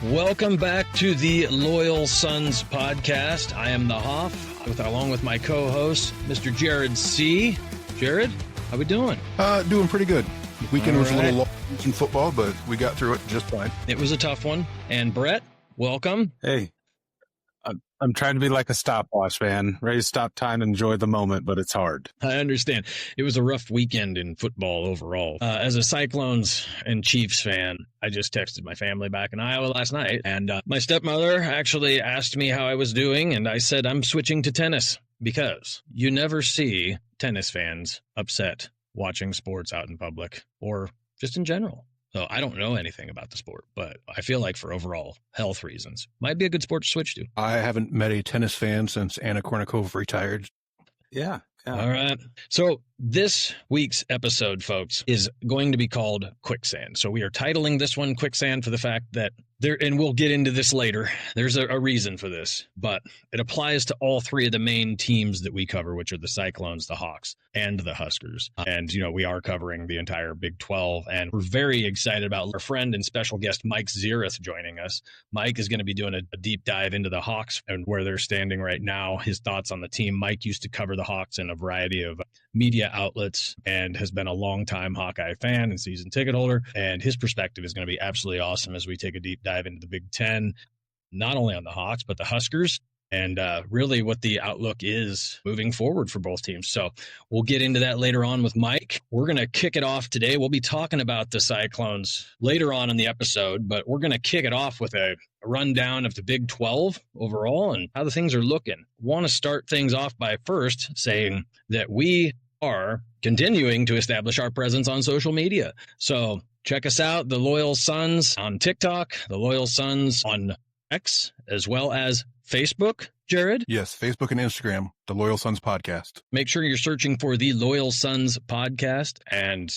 Welcome back to the Loyal Sons podcast. I am the Hoff, along with my co-host, Mr. Jared C. Jared, how we doing? Doing pretty good. The weekend was a little long in football, but we got through it just fine. It was a tough one. And Brett, welcome. Hey, I'm trying to be like a stopwatch, man. Ready to stop time and enjoy the moment, but it's hard. I understand. It was a rough weekend in football overall. As a Cyclones and Chiefs fan, I just texted my family back in Iowa last night, and my stepmother actually asked me how I was doing, and I said I'm switching to tennis because you never see tennis fans upset watching sports out in public or just in general. So I don't know anything about the sport, but I feel like for overall health reasons, might be a good sport to switch to. I haven't met a tennis fan since Anna Kournikova retired. Yeah. All right. So this week's episode, folks, is going to be called Quicksand. So we are titling this one Quicksand for the fact that and we'll get into this later, there's a reason for this, but it applies to all three of the main teams that we cover, which are the Cyclones, the Hawks, and the Huskers. And, we are covering the entire Big 12, and we're very excited about our friend and special guest, Mike Ziereth, joining us. Mike is going to be doing a deep dive into the Hawks and where they're standing right now, his thoughts on the team. Mike used to cover the Hawks in a variety of media outlets and has been a longtime Hawkeye fan and season ticket holder. And his perspective is going to be absolutely awesome as we take a deep dive into the Big Ten, not only on the Hawks, but the Huskers, and really what the outlook is moving forward for both teams. So we'll get into that later on with Mike. We're going to kick it off today. We'll be talking about the Cyclones later on in the episode, but we're going to kick it off with a rundown of the Big 12 overall and how the things are looking. Want to start things off by first saying that we are continuing to establish our presence on social media. So check us out, the Loyal Sons on TikTok, the Loyal Sons on X, as well as Facebook, Jared? Yes, Facebook and Instagram, the Loyal Sons Podcast. Make sure you're searching for the Loyal Sons Podcast and,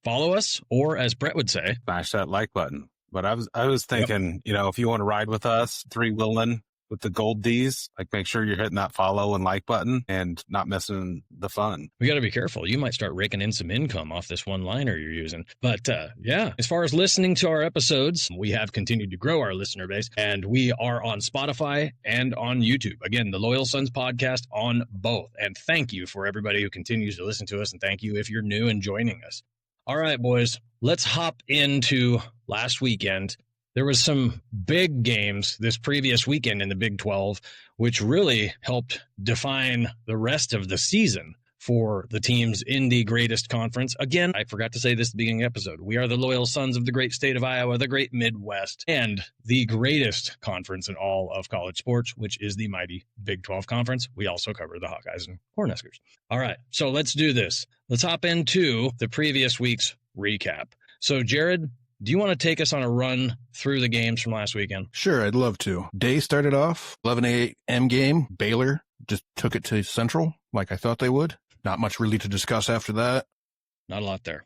follow us, or as Brett would say, smash that like button. But I was thinking, if you want to ride with us, three-wheeling with the gold Ds, make sure you're hitting that follow and like button and not missing the fun. We got to be careful. You might start raking in some income off this one-liner you're using. But as far as listening to our episodes, we have continued to grow our listener base, and we are on Spotify and on YouTube. Again, the Loyal Sons Podcast on both. And thank you for everybody who continues to listen to us, and thank you if you're new and joining us. All right, boys, let's hop into last weekend. There was some big games this previous weekend in the Big 12, which really helped define the rest of the season for the teams in the greatest conference. Again, I forgot to say this at the beginning of the episode. We are the Loyal Sons of the great state of Iowa, the great Midwest, and the greatest conference in all of college sports, which is the mighty Big 12 Conference. We also cover the Hawkeyes and Cornhuskers. All right, so let's do this. Let's hop into the previous week's recap. So, Jared, do you want to take us on a run through the games from last weekend? Sure, I'd love to. Day started off, 11 a.m. game. Baylor just took it to Central like I thought they would. Not much really to discuss after that. Not a lot there.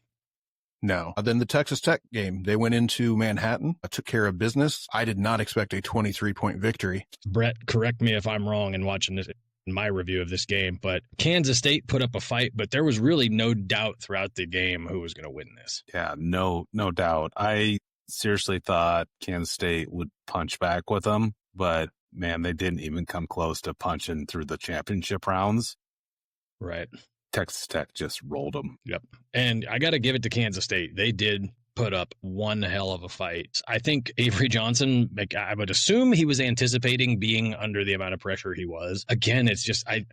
No. Then the TexasTech game. They went into Manhattan, took care of business. I did not expect a 23-point victory. Brett, correct me if I'm wrong in watching this. In my review of this game, but Kansas State put up a fight, but there was really no doubt throughout the game who was going to win this. Yeah, no doubt. I seriously thought Kansas State would punch back with them, but man, they didn't even come close to punching through the championship rounds. Right. Texas Tech just rolled them. Yep. And I got to give it to Kansas State. They did put up one hell of a fight. I think Avery Johnson, I would assume he was anticipating being under the amount of pressure he was. Again, it's just, I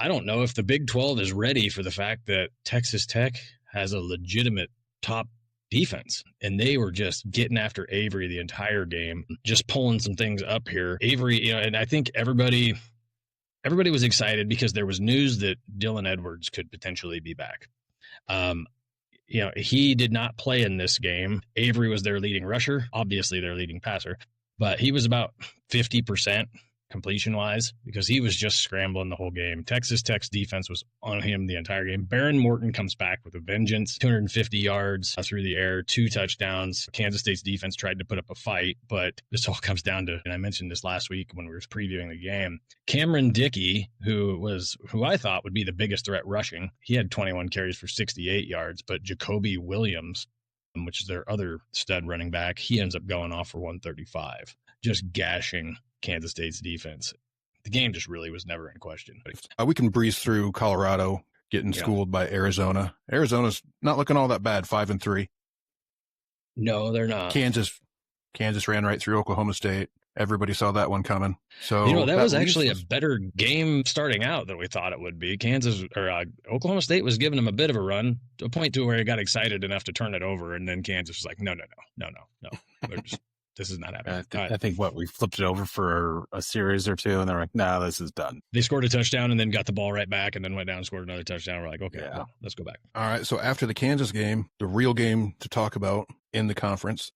don't know if the Big 12 is ready for the fact that Texas Tech has a legitimate top defense. And they were just getting after Avery the entire game, just pulling some things up here. Avery, and I think everybody was excited because there was news that Dylan Edwards could potentially be back. He did not play in this game. Avery was their leading rusher, obviously their leading passer, but he was about 50% completion-wise because he was just scrambling the whole game. Texas Tech's defense was on him the entire game. Baron Morton comes back with a vengeance, 250 yards through the air, 2 touchdowns. Kansas State's defense tried to put up a fight, but this all comes down to, and I mentioned this last week when we were previewing the game, Cameron Dickey, who I thought would be the biggest threat rushing. He had 21 carries for 68 yards, but Jacoby Williams which is their other stud running back. He ends up going off for 135, just gashing Kansas State's defense. The game just really was never in question. We can breeze through Colorado getting schooled by Arizona. Arizona's not looking all that bad, 5-3. No, they're not. Kansas ran right through Oklahoma State. Everybody saw that one coming. So that was actually a better game starting out than we thought it would be. Oklahoma State was giving them a bit of a run, to a point to where he got excited enough to turn it over, and then Kansas was like, no. This is not happening. I think we flipped it over for a series or two, and they're like, no, this is done. They scored a touchdown and then got the ball right back, and then went down and scored another touchdown. We're like, okay, well, let's go back. All right, so after the Kansas game, the real game to talk about in the conference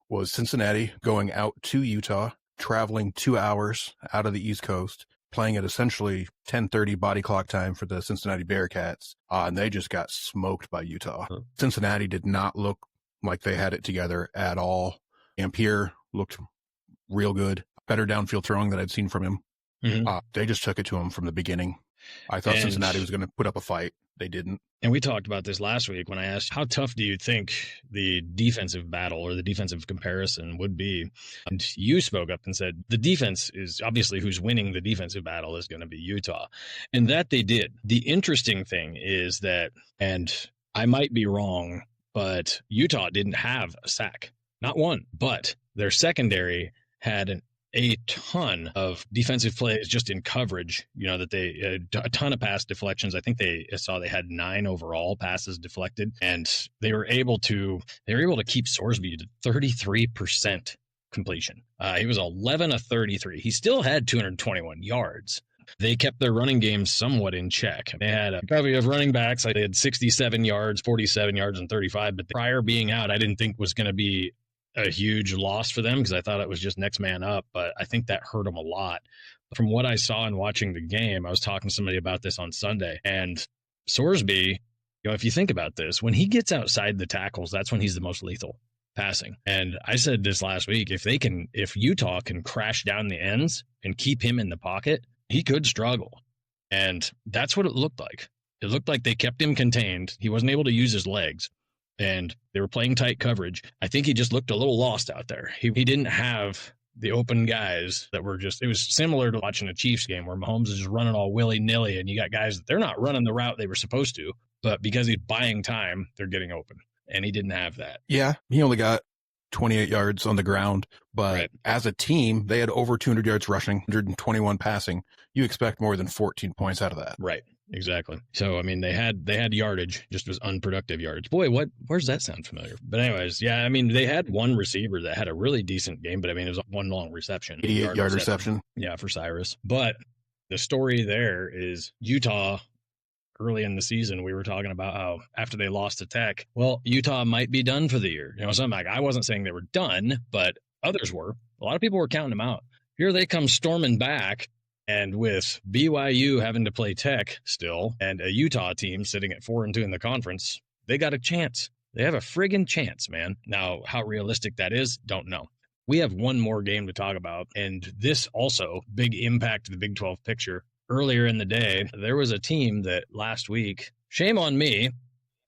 was Cincinnati going out to Utah, traveling 2 hours out of the East Coast, playing at essentially 10:30 body clock time for the Cincinnati Bearcats, and they just got smoked by Utah. Cincinnati did not look like they had it together at all. Ampere looked real good, better downfield throwing that I'd seen from him. Mm-hmm. They just took it to him from the beginning. I thought Cincinnati was going to put up a fight. They didn't. And we talked about this last week when I asked, how tough do you think the defensive battle or the defensive comparison would be? And you spoke up and said, the defense is obviously who's winning the defensive battle is going to be Utah. And that they did. The interesting thing is that, and I might be wrong, but Utah didn't have a sack. Not one, but their secondary had a ton of defensive plays just in coverage, that they a ton of pass deflections. I think they had 9 overall passes deflected, and they were able to keep Sorsby to 33% completion. He was 11 of 33. He still had 221 yards. They kept their running game somewhat in check. They had a covey of running backs. They had 67 yards, 47 yards, and 35. But prior being out, I didn't think was going to be a huge loss for them because I thought it was just next man up. But I think that hurt them a lot. From what I saw in watching the game, I was talking to somebody about this on Sunday. And Sorsby, if you think about this, when he gets outside the tackles, that's when he's the most lethal passing. And I said this last week, if Utah can crash down the ends and keep him in the pocket, he could struggle. And that's what it looked like. It looked like they kept him contained. He wasn't able to use his legs, and they were playing tight coverage. I think he just looked a little lost out there. He didn't have the open guys that were it was similar to watching a Chiefs game where Mahomes is just running all willy-nilly, and you got guys that they're not running the route they were supposed to, but because he's buying time, they're getting open. And he didn't have that. Yeah, he only got 28 yards on the ground, but as a team, they had over 200 yards rushing, 121 passing. You expect more than 14 points out of that. Right. Exactly. So, I mean, they had yardage, just was unproductive yardage. Boy, where's that sound familiar? But anyways, yeah, I mean, they had one receiver that had a really decent game, but I mean, it was one long reception. 88-yard reception. Yeah, for Cyrus. But the story there is Utah, early in the season, we were talking about how after they lost to Tech, well, Utah might be done for the year. Something like, I wasn't saying they were done, but others were. A lot of people were counting them out. Here they come storming back. And with BYU having to play Tech still, and a Utah team sitting at 4-2 in the conference, they got a chance. They have a friggin' chance, man. Now, how realistic that is, don't know. We have one more game to talk about, and this also, big impact to the Big 12 picture. Earlier in the day, there was a team that last week, shame on me,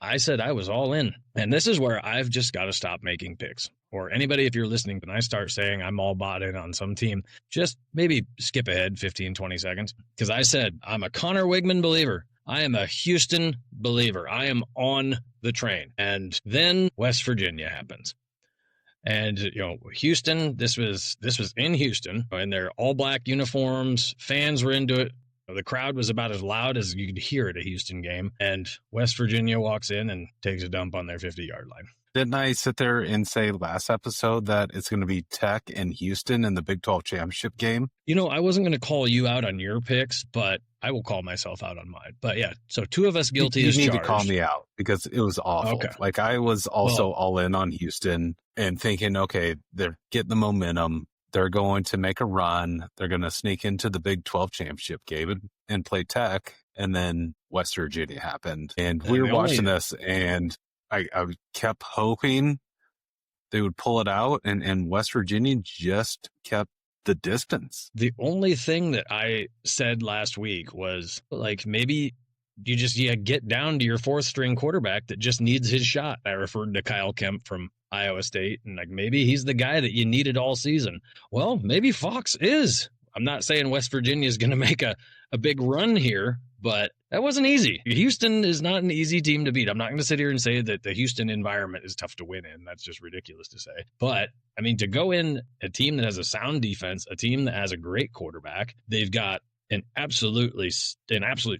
I said I was all in. And this is where I've just got to stop making picks. Or anybody, if you're listening, and I start saying I'm all bought in on some team, just maybe skip ahead 15, 20 seconds. Because I said I'm a Connor Wigman believer. I am a Houston believer. I am on the train. And then West Virginia happens. And, Houston, this was in Houston, in their all-black uniforms. Fans were into it. The crowd was about as loud as you could hear at a Houston game. And West Virginia walks in and takes a dump on their 50-yard line. Didn't I sit there and say last episode that it's going to be Tech and Houston in the Big 12 championship game? I wasn't going to call you out on your picks, but I will call myself out on mine. But yeah, so two of us guilty as charged. You need to call me out because it was awful. Okay. Like I was also all in on Houston and thinking, okay, they're getting the momentum. They're going to make a run. They're going to sneak into the Big 12 championship game and play Tech. And then West Virginia happened. And we were watching this, and I kept hoping they would pull it out, and West Virginia just kept the distance. The only thing that I said last week was, like, maybe you get down to your fourth string quarterback that just needs his shot. I referred to Kyle Kemp from Iowa State, and like maybe he's the guy that you needed all season. Well, maybe Fox is. I'm not saying West Virginia is going to make a big run here, but that wasn't easy. Houston is not an easy team to beat. I'm not going to sit here and say that the Houston environment is tough to win in. That's just ridiculous to say. But, I mean, to go in a team that has a sound defense, a team that has a great quarterback, they've got an absolute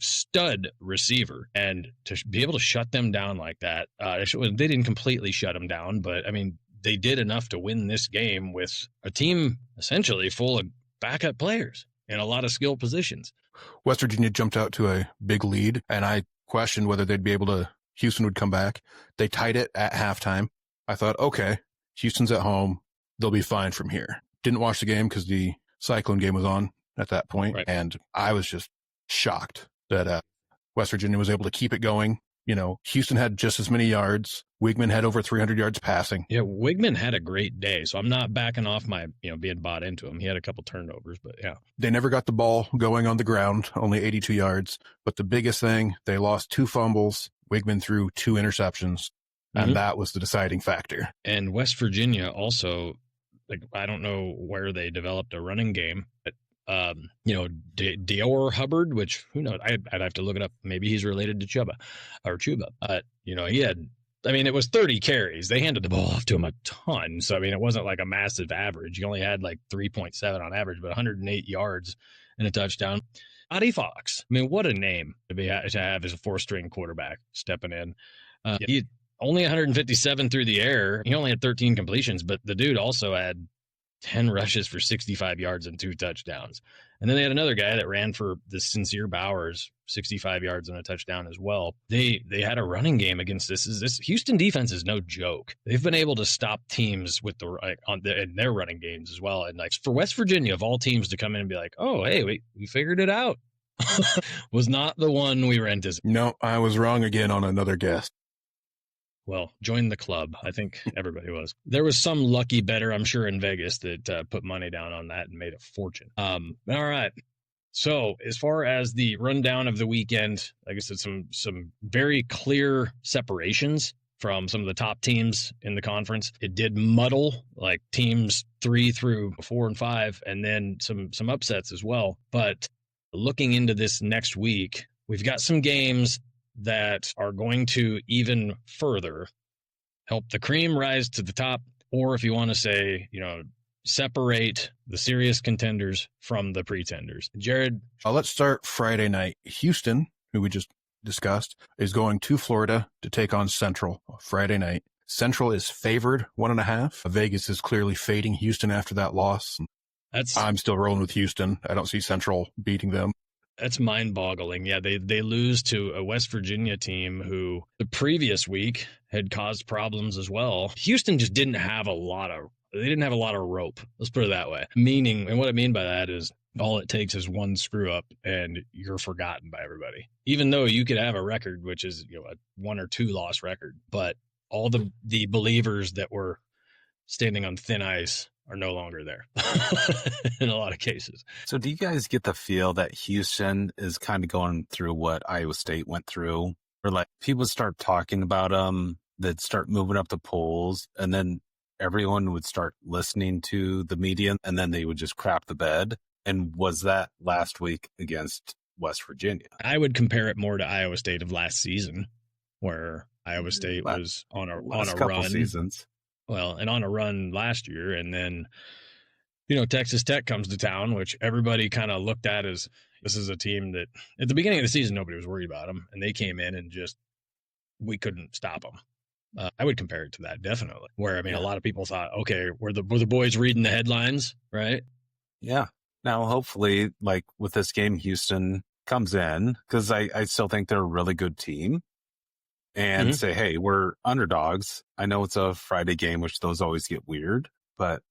stud receiver, and to be able to shut them down like that, they didn't completely shut them down, but, I mean, they did enough to win this game with a team essentially full of backup players in a lot of skill positions. West Virginia jumped out to a big lead, and I questioned whether they'd be able to, Houston would come back. They tied it at halftime. I thought, okay, Houston's at home. They'll be fine from here. Didn't watch the game because the Cyclone game was on at that point, right. And I was just shocked that West Virginia was able to keep it going. You know, Houston had just as many yards. Wigman had over 300 yards passing. Yeah, Wigman had a great day, so I'm not backing off my, being bought into him. He had a couple turnovers, but yeah. They never got the ball going on the ground, only 82 yards. But the biggest thing, they lost 2 fumbles. Wigman threw 2 interceptions, and that was the deciding factor. And West Virginia also, I don't know where they developed a running game, but Dior Hubbard, which who knows? I'd have to look it up. Maybe he's related to Chuba. He had, it was 30 carries. They handed the ball off to him a ton. So, it wasn't like a massive average. He only had like 3.7 on average, but 108 yards and a touchdown. Adi Fox. What a name to have as a 4-string quarterback stepping in. He only 157 through the air. He only had 13 completions, but the dude also had 10 rushes for 65 yards and 2 touchdowns. And then they had another guy that ran for the Sincere Bowers, 65 yards and a touchdown as well. They had a running game against this Houston defense is no joke. They've been able to stop teams with in their running games as well. And for West Virginia, of all teams, to come in and be like, oh, hey, we figured it out, was not the one we were anticipating. No, I was wrong again on another guess. Well, join the club. I think everybody was. There was some lucky bettor, I'm sure, in Vegas that put money down on that and made a fortune. All right. So as far as the rundown of the weekend, like I said, some very clear separations from some of the top teams in the conference. It did muddle like teams 3 through 4 and 5, and then some upsets as well. But looking into this next week, we've got some games that are going to even further help the cream rise to the top, or if you want to say, separate the serious contenders from the pretenders. Jared? Let's start Friday night. Houston, who we just discussed, is going to Florida to take on Central Friday night. Central is favored 1.5. Vegas is clearly fading Houston after that loss. I'm still rolling with Houston. I don't see Central beating them. That's mind-boggling. Yeah, they lose to a West Virginia team who the previous week had caused problems as well. Houston just didn't have a lot of rope. Let's put it that way. Meaning, and what I mean by that is all it takes is one screw up and you're forgotten by everybody. Even though you could have a record which is a 1 or 2 loss record, but all the believers that were standing on thin ice are no longer there in a lot of cases. So do you guys get the feel that Houston is kind of going through what IowaState went through? Or like people start talking about them, they'd start moving up the polls, and then everyone would start listening to the media, and then they would just crap the bed. And was that last week against West Virginia? I would compare it more to Iowa State of last season, where Iowa State was on a run. Seasons. Well, and on a run last year, and then, Texas Tech comes to town, which everybody kind of looked at as this is a team that at the beginning of the season, nobody was worried about them. And they came in and we couldn't stop them. I would compare it to that, definitely. Where, a lot of people thought, okay, were the boys reading the headlines, right? Yeah. Now, hopefully, like with this game, Houston comes in, because I still think they're a really good team. And say, hey, we're underdogs. I know it's a Friday game, which those always get weird, but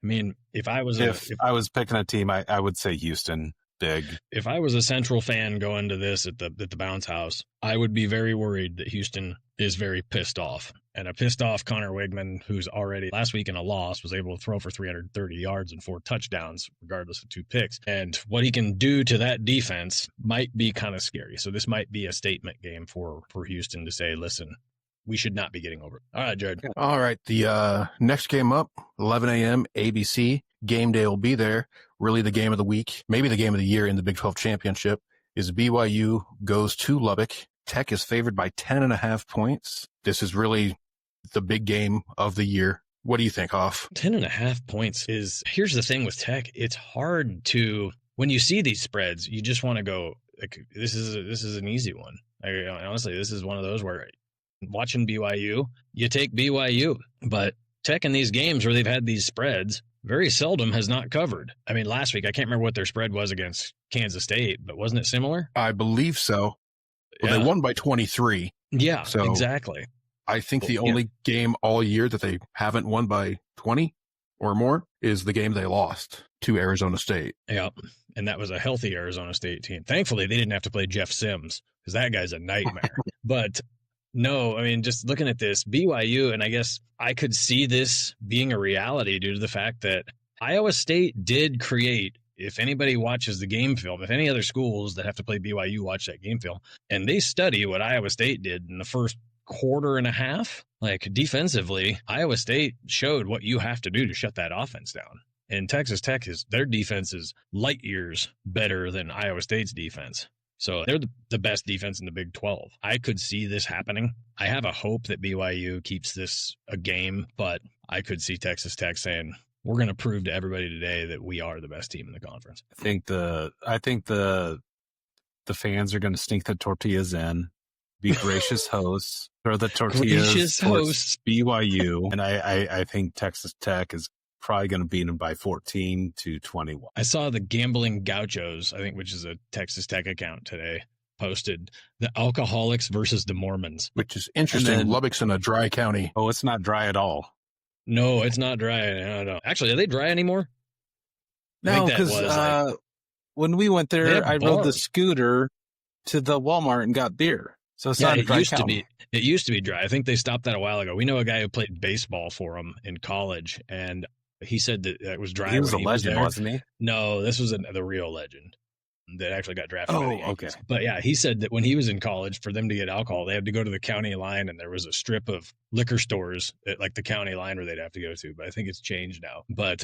if I was I was picking a team, I would say Houston big. If I was a Central fan going to this at the Bouncehouse, I would be very worried that Houston is very pissed off. And a pissed off Connor Wigman, who's already last week in a loss, was able to throw for 330 yards and 4 touchdowns, regardless of 2 picks. And what he can do to that defense might be kind of scary. So this might be a statement game for Houston to say, listen, we should not be getting over it. All right, Jared. All right. The next game up, 11 a.m. ABC. Gameday will be there. Really the game of the week, maybe the game of the year in the Big 12 championship, is BYU goes to Lubbock. Tech is favored by 10.5 points. This is really the big game of the year. What do you think, Hoff? 10.5 points is, here's the thing with Tech. It's hard to, when you see these spreads, you just want to go, like, this is an easy one. Honestly, this is one of those where watching BYU, you take BYU, but Tech in these games where they've had these spreads very seldom has not covered. I mean, last week, I can't remember what their spread was against Kansas State, but wasn't it similar? I believe so. Well, They won by 23. Yeah, so exactly. I think the only game all year that they haven't won by 20 or more is the game they lost to Arizona State. Yeah, and that was a healthy Arizona State team. Thankfully, they didn't have to play Jeff Sims because that guy's a nightmare. But no, I mean, just looking at this, BYU, and I guess I could see this being a reality due to the fact that Iowa State did create, if anybody watches the game film, if any other schools that have to play BYU watch that game film, and they study what Iowa State did in the first quarter and a half, like defensively, Iowa State showed what you have to do to shut that offense down. And Texas Tech, their defense is light years better than Iowa State's defense. So they're the best defense in the Big 12. I could see this happening. I have a hope that BYU keeps this a game, but I could see Texas Tech saying, we're going to prove to everybody today that we are the best team in the conference. I think the fans are going to sneak the tortillas in, be gracious hosts, throw the tortillas towards BYU, and I think Texas Tech is probably going to beat them by 14-21. I saw the Gambling Gauchos, I think, which is a Texas Tech account today, posted the Alcoholics versus the Mormons. Which is interesting. Lubbock's in a dry county. Oh, it's not dry at all. No, it's not dry. No. Actually, are they dry anymore? No, because when we went there, I rode the scooter to the Walmart and got beer. So it's not a dry county. It used to be dry. I think they stopped that a while ago. We know a guy who played baseball for them in college, and he said that it was dry. He was a legend, wasn't he? No, this was the real legend that actually got drafted by the Yankees. Okay. But yeah, he said that when he was in college, for them to get alcohol, they had to go to the county line, and there was a strip of liquor stores at like the county line where they'd have to go to. But I think it's changed now. But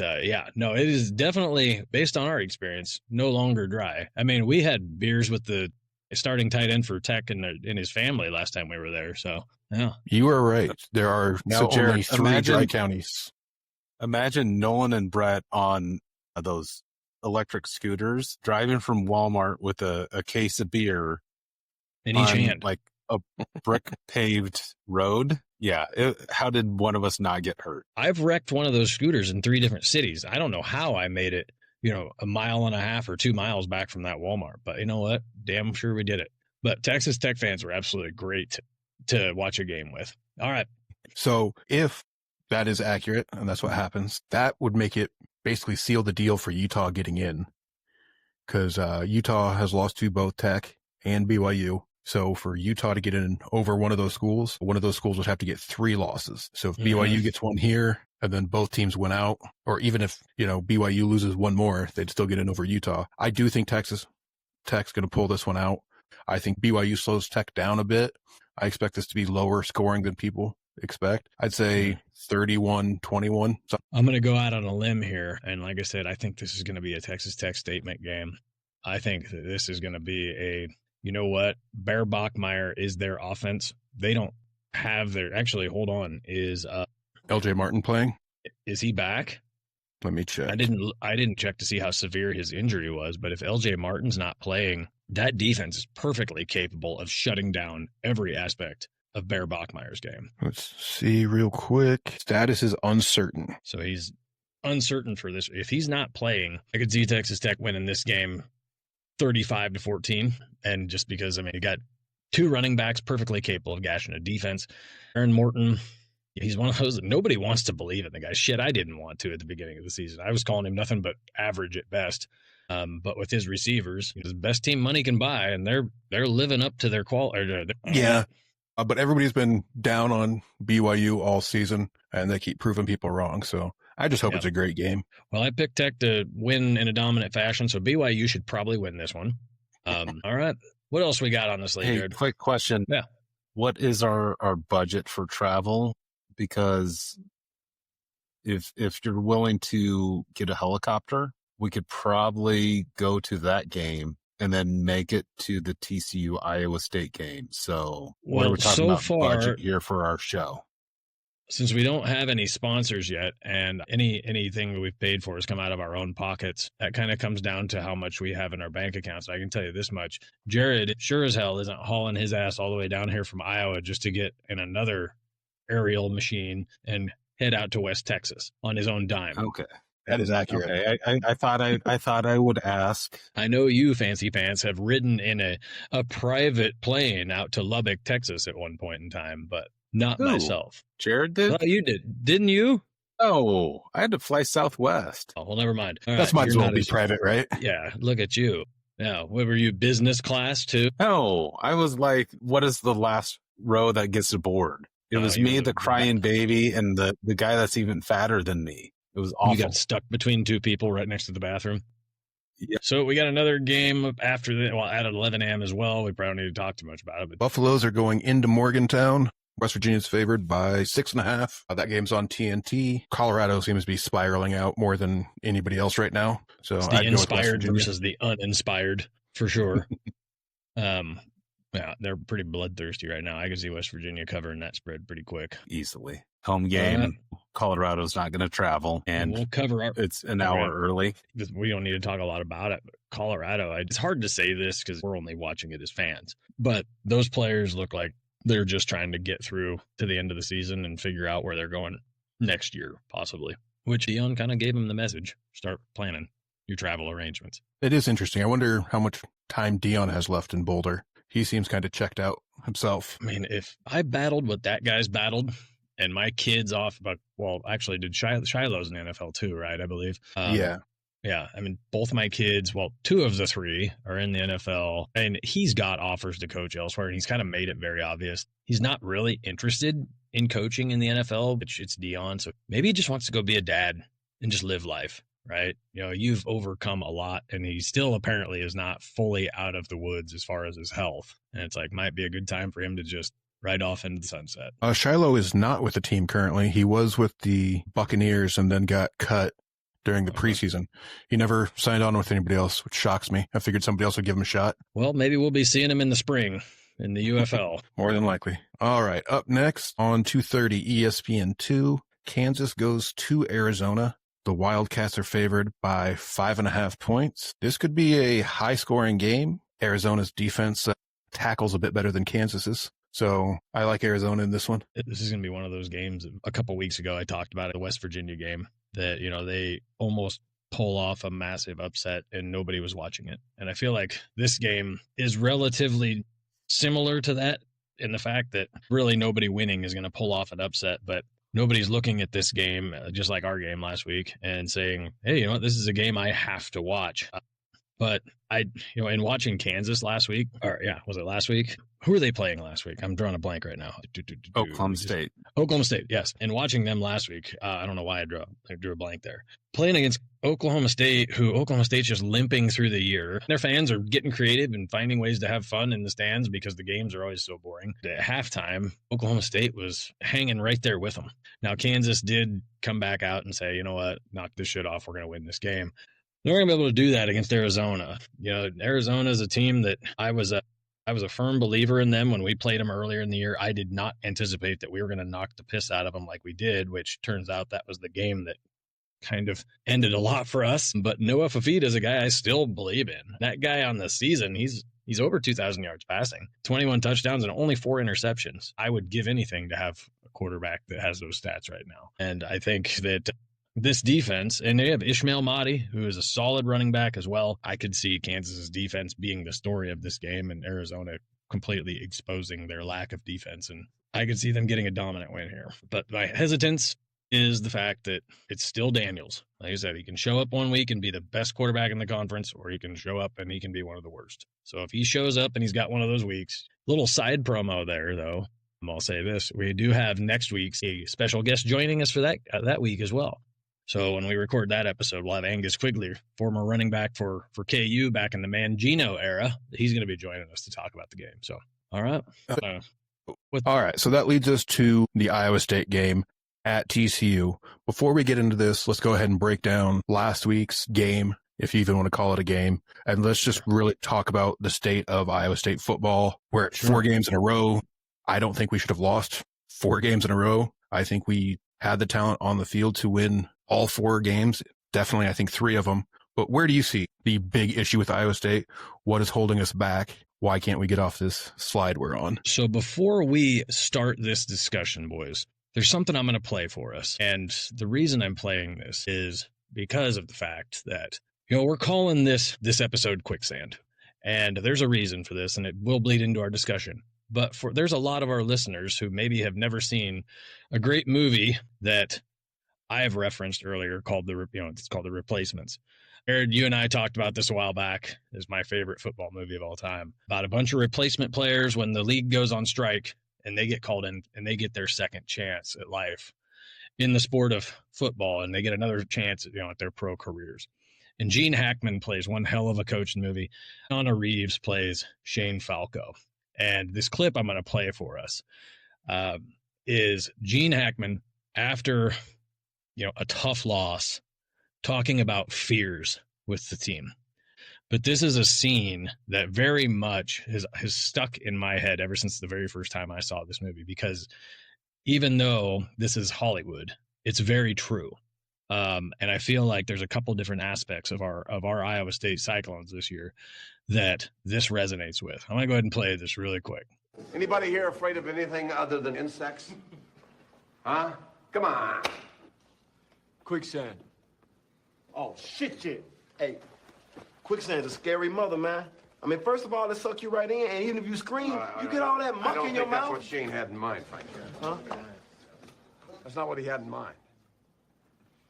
no, it is definitely, based on our experience, no longer dry. I mean, we had beers with the starting tight end for Tech and his family last time we were there. So yeah, you were right. There are now only 3 dry counties. Imagine Nolan and Brett on those electric scooters driving from Walmart with a case of beer in each hand, like a brick paved road. Yeah. How did one of us not get hurt? I've wrecked one of those scooters in 3 different cities. I don't know how I made it, a mile and a half or 2 miles back from that Walmart, but you know what? Damn sure we did it. But Texas Tech fans were absolutely great to watch a game with. All right. So if that is accurate, and that's what happens, that would make it basically seal the deal for Utah getting in, because Utah has lost to both Tech and BYU. So for Utah to get in over one of those schools would have to get 3 losses. So if BYU gets one here and then both teams win out, or even if, BYU loses one more, they'd still get in over Utah. I do think Texas Tech's going to pull this one out. I think BYU slows Tech down a bit. I expect this to be lower scoring than people expect. I'd say 31-21. I'm going to go out on a limb here. And like I said, I think this is going to be a Texas Tech statement game. I think that this is going to be you know what? Bear Bachmeier is their offense. They don't have actually, hold on. Is LJ Martin playing? Is he back? Let me check. I didn't check to see how severe his injury was, but if LJ Martin's not playing, that defense is perfectly capable of shutting down every aspect of Bear Bachmeier's game. Let's see real quick. Status is uncertain. So he's uncertain for this. If he's not playing, I could see Texas Tech winning this game 35-14. And just because, you got 2 running backs perfectly capable of gashing a defense. Aaron Morton, he's one of those that nobody wants to believe in the guy. Shit, I didn't want to at the beginning of the season. I was calling him nothing but average at best. But with his receivers, he's the best team money can buy, and they're living up to their quality. Yeah. But everybody's been down on BYU all season, and they keep proving people wrong. So I just hope it's a great game. Well, I picked Tech to win in a dominant fashion, so BYU should probably win this one. All right. What else we got on this slate, Jared? Quick question. Yeah. What is our budget for travel? Because if you're willing to get a helicopter, we could probably go to that game and then make it to the TCU Iowa State game. So what are we talking about budget here for our show? Since we don't have any sponsors yet, and anything that we've paid for has come out of our own pockets, that kind of comes down to how much we have in our bank accounts. I can tell you this much. Jared sure as hell isn't hauling his ass all the way down here from Iowa just to get in another aerial machine and head out to West Texas on his own dime. Okay. That is accurate. Okay. I thought I would ask. I know you, Fancy Pants, have ridden in a private plane out to Lubbock, Texas at one point in time, but not myself. Jared did? Oh, you did. Didn't you? Oh, I had to fly Southwest. Oh, well, never mind. That's might as well be private, right? Yeah, look at you. Yeah, what were you, business class too? No, I was like, what is the last row that gets aboard? It was me, the crying baby, and the guy that's even fatter than me. It was awful. You got stuck between two people right next to the bathroom. Yeah. So we got another game after that. Well, at 11 a.m. as well. We probably don't need to talk too much about it. But Buffaloes are going into Morgantown. West Virginia's favored by 6.5. That game's on TNT. Colorado seems to be spiraling out more than anybody else right now. So it's the inspired versus the uninspired for sure. Yeah, they're pretty bloodthirsty right now. I can see West Virginia covering that spread pretty quick. Easily. Home game. Colorado's not going to travel. And we'll cover it's an hour early. We don't need to talk a lot about it. But Colorado, it's hard to say this because we're only watching it as fans. But those players look like they're just trying to get through to the end of the season and figure out where they're going next year, possibly. Which Dion kind of gave them the message. Start planning your travel arrangements. It is interesting. I wonder how much time Dion has left in Boulder. He seems kind of checked out himself. I mean, if I battled what that guy's battled and my kids off, but well, actually did Shiloh's in the NFL too, right? I believe. Yeah. Yeah. I mean, both my kids, well, 2 of the 3 are in the NFL, and he's got offers to coach elsewhere, and he's kind of made it very obvious. He's not really interested in coaching in the NFL, but it's Dion. So maybe he just wants to go be a dad and just live life. Right. You know, you've overcome a lot, and he still apparently is not fully out of the woods as far as his health. And it's like, might be a good time for him to just ride off into the sunset. Shiloh is not with the team currently. He was with the Buccaneers and then got cut during the preseason. He never signed on with anybody else, which shocks me. I figured somebody else would give him a shot. Well, maybe we'll be seeing him in the spring in the UFL. More than likely. All right. Up next on 2:30 ESPN2, Kansas goes to Arizona. The Wildcats are favored by 5.5 points. This could be a high-scoring game. Arizona's defense tackles a bit better than Kansas's. So I like Arizona in this one. This is going to be one of those games. A couple weeks ago, I talked about it, the West Virginia game, that, you know, they almost pull off a massive upset and nobody was watching it. And I feel like this game is relatively similar to that in the fact that really nobody winning is going to pull off an upset, but nobody's looking at this game, just like our game last week, and saying, hey, you know what, this is a game I have to watch. But in watching Kansas last week, was it last week? Who were they playing last week? I'm drawing a blank right now. Oklahoma State. Oklahoma State, yes. And watching them last week, I don't know why I drew a blank there. Playing against Oklahoma State, who Oklahoma State's just limping through the year. Their fans are getting creative and finding ways to have fun in the stands because the games are always so boring. At halftime, Oklahoma State was hanging right there with them. Now, Kansas did come back out and say, you know what, knock this shit off. We're going to win this game. They're going to be able to do that against Arizona. You know, Arizona is a team that I was a firm believer in them when we played them earlier in the year. I did not anticipate that we were going to knock the piss out of them like we did, which turns out that was the game that kind of ended a lot for us. But Noah Fafita is a guy I still believe in. That guy on the season, he's over 2,000 yards passing, 21 touchdowns, and only 4 interceptions. I would give anything to have a quarterback that has those stats right now. And I think that this defense, and they have Ishmael Mahdi, who is a solid running back as well. I could see Kansas's defense being the story of this game and Arizona completely exposing their lack of defense. And I could see them getting a dominant win here. But my hesitance is the fact that it's still Daniels. Like I said, he can show up one week and be the best quarterback in the conference, or he can show up and he can be one of the worst. So if he shows up and he's got one of those weeks, little side promo there, though, I'll say this. We do have next week's a special guest joining us for that week as well. So when we record that episode, we'll have Angus Quigley, former running back for KU back in the Mangino era. He's going to be joining us to talk about the game. So, all right. All right. So that leads us to the Iowa State game at TCU. Before we get into this, let's go ahead and break down last week's game, if you even want to call it a game. And let's just really talk about the state of Iowa State football. We're at 4 games in a row. I don't think we should have lost 4 games in a row. I think we had the talent on the field to win all 4 games. Definitely, I think 3 of them. But where do you see the big issue with Iowa State? What is holding us back? Why can't we get off this slide we're on? So before we start this discussion, boys, there's something I'm going to play for us. And the reason I'm playing this is because of the fact that, we're calling this episode Quicksand. And there's a reason for this, and it will bleed into our discussion. But there's a lot of our listeners who maybe have never seen a great movie that I have referenced earlier called it's called The Replacements. Jared, you and I talked about this a while back. It's my favorite football movie of all time. About a bunch of replacement players when the league goes on strike and they get called in and they get their second chance at life in the sport of football, and they get another chance at their pro careers. And Gene Hackman plays one hell of a coach in the movie. Anna Reeves plays Shane Falco. And this clip I'm going to play for us is Gene Hackman after a tough loss, talking about fears with the team. But this is a scene that very much has stuck in my head ever since the very first time I saw this movie, because even though this is Hollywood, it's very true. And I feel like there's a couple different aspects of our Iowa State Cyclones this year that this resonates with. I'm going to go ahead and play this really quick. Anybody here afraid of anything other than insects? Huh? Come on. Quicksand. Oh, shit. Hey, quicksand's a scary mother, man. I mean, first of all, it suck you right in, and even if you scream, you get all that muck in your mouth. That's what Shane had in mind, Frank. Huh? That's not what he had in mind.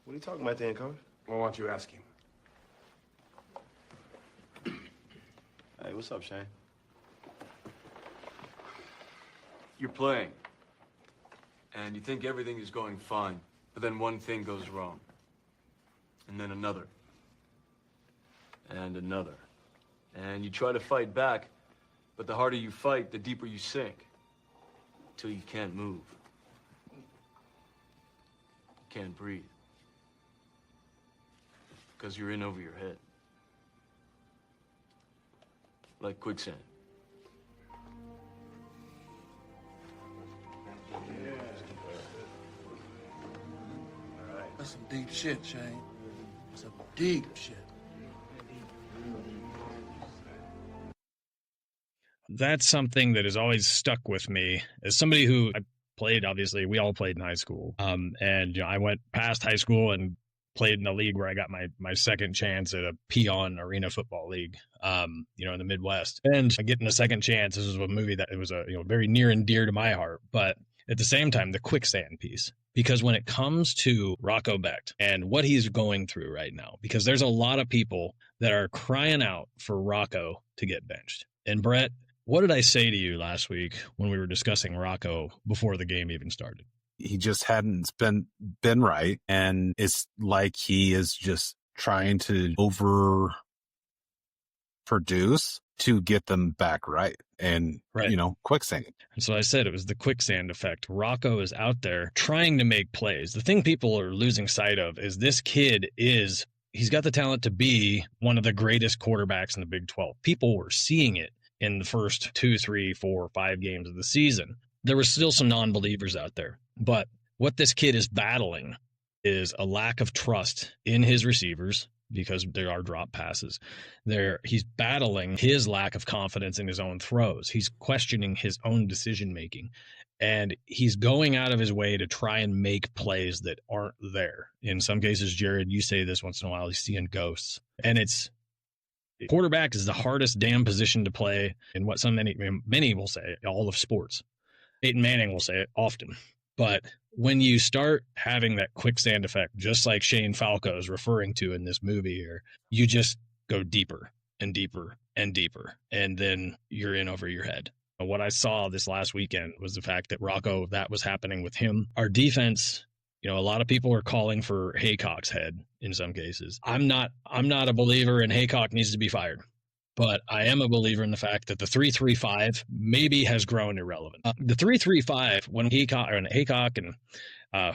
What are you talking about then, Coach? Well, why don't you ask him? Hey, what's up, Shane? You're playing, and you think everything is going fine, but then one thing goes wrong, and then another, and another. And you try to fight back, but the harder you fight, the deeper you sink, till you can't move. You can't breathe. Because you're in over your head. Like quicksand. That's some deep shit, Shane. Some deep shit. That's something that has always stuck with me as somebody who I played, obviously, we all played in high school. And I went past high school and played in a league where I got my second chance at a peon arena football league, in the Midwest. And getting a second chance, this was a movie that it was very near and dear to my heart. But at the same time, the quicksand piece, because when it comes to Rocco Becht and what he's going through right now, because there's a lot of people that are crying out for Rocco to get benched. And Brett, what did I say to you last week when we were discussing Rocco before the game even started? He just hadn't been right. And it's like he is just trying to overproduce to get them back right. And, quicksand. And so I said it was the quicksand effect. Rocco is out there trying to make plays. The thing people are losing sight of is this kid he's got the talent to be one of the greatest quarterbacks in the Big 12. People were seeing it in the first 2, 3, 4, 5 games of the season. There were still some non-believers out there. But what this kid is battling is a lack of trust in his receivers because there are drop passes. He's battling his lack of confidence in his own throws. He's questioning his own decision-making. And he's going out of his way to try and make plays that aren't there. In some cases, Jared, you say this once in a while, he's seeing ghosts. And quarterback is the hardest damn position to play in what many will say all of sports. Peyton Manning will say it often. But when you start having that quicksand effect, just like Shane Falco is referring to in this movie here, you just go deeper and deeper and deeper, and then you're in over your head. What I saw this last weekend was the fact that Rocco, that was happening with him. Our defense, a lot of people are calling for Haycock's head in some cases. I'm not a believer in Haycock needs to be fired. But I am a believer in the fact that the 3-3-5 maybe has grown irrelevant. The 3-3-5, when Haycock and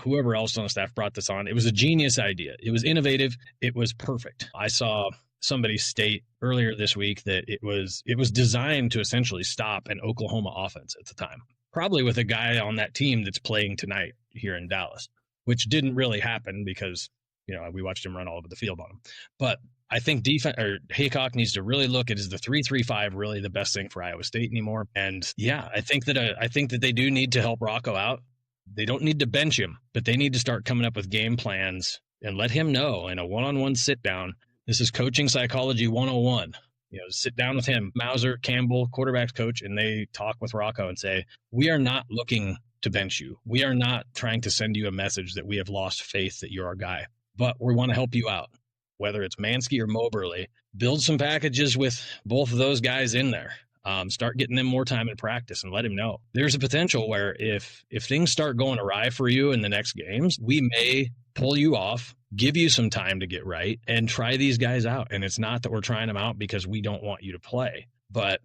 whoever else on the staff brought this on, it was a genius idea. It was innovative. It was perfect. I saw somebody state earlier this week that it was designed to essentially stop an Oklahoma offense at the time, probably with a guy on that team that's playing tonight here in Dallas, which didn't really happen because, we watched him run all over the field on him. But I think Haycock needs to really look at, is the 3-3-5 really the best thing for Iowa State anymore? And yeah, I think that they do need to help Rocco out. They don't need to bench him, but they need to start coming up with game plans and let him know in a one-on-one sit down. This is coaching psychology 101. Sit down with him, Mauser, Campbell, quarterback's coach, and they talk with Rocco and say, we are not looking to bench you. We are not trying to send you a message that we have lost faith that you're our guy, but we want to help you out. Whether it's Mansky or Moberly, build some packages with both of those guys in there. Start getting them more time in practice and let him know. There's a potential where if things start going awry for you in the next games, we may pull you off, give you some time to get right, and try these guys out. And it's not that we're trying them out because we don't want you to play, but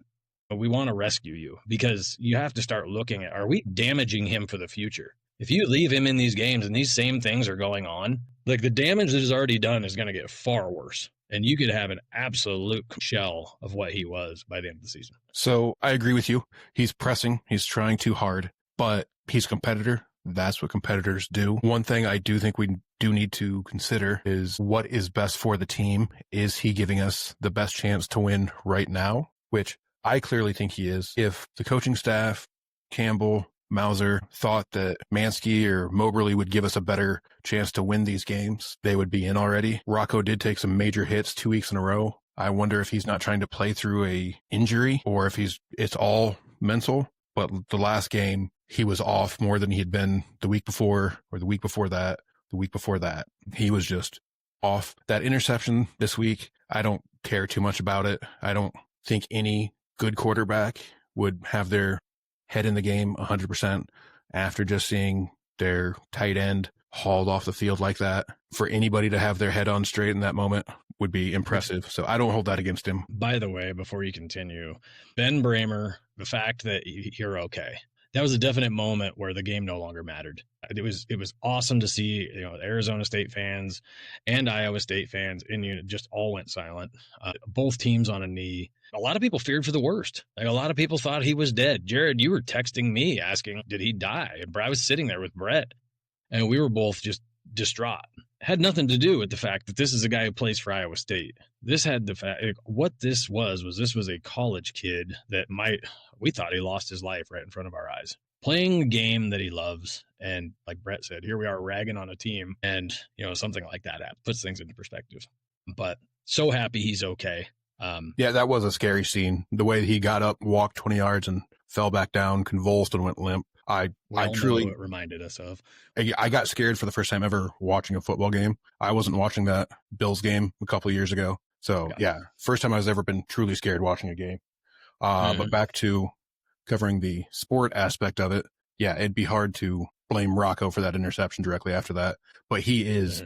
we want to rescue you, because you have to start looking at, are we damaging him for the future? If you leave him in these games and these same things are going on, like the damage that is already done is going to get far worse. And you could have an absolute shell of what he was by the end of the season. So I agree with you. He's pressing. He's trying too hard, but he's a competitor. That's what competitors do. One thing I do think we do need to consider is what is best for the team. Is he giving us the best chance to win right now? Which I clearly think he is. If the coaching staff, Campbell, Mauser, thought that Mansky or Moberly would give us a better chance to win these games, they would be in already. Rocco did take some major hits 2 weeks in a row. I wonder if he's not trying to play through a injury or if it's all mental. But the last game, he was off more than he had been the week before or the week before that. The week before that, he was just off. That interception this week, I don't care too much about it. I don't think any good quarterback would have their head in the game 100% after just seeing their tight end hauled off the field like that. For anybody to have their head on straight in that moment would be impressive. So I don't hold that against him. By the way, before you continue, Ben Bramer, the fact that you're okay, that was a definite moment where the game no longer mattered. It was awesome to see, Arizona State fans and Iowa State fans in unit just all went silent. Both teams on a knee. A lot of people feared for the worst. Like, a lot of people thought he was dead. Jared, you were texting me asking, did he die? I was sitting there with Brett, and we were both just distraught. It had nothing to do with the fact that this is a guy who plays for Iowa State. This had the fact, what this was a college kid that we thought he lost his life right in front of our eyes, playing a game that he loves. And like Brett said, here we are ragging on a team, and something like that puts things into perspective. But so happy he's okay. Yeah, that was a scary scene. The way he got up, walked 20 yards and fell back down, convulsed and went limp. I truly, it reminded us of. I got scared for the first time ever watching a football game. I wasn't watching that Bills game a couple of years ago. So yeah, first time I was ever been truly scared watching a game. But back to covering the sport aspect of it. Yeah, it'd be hard to blame Rocco for that interception directly after that, but he is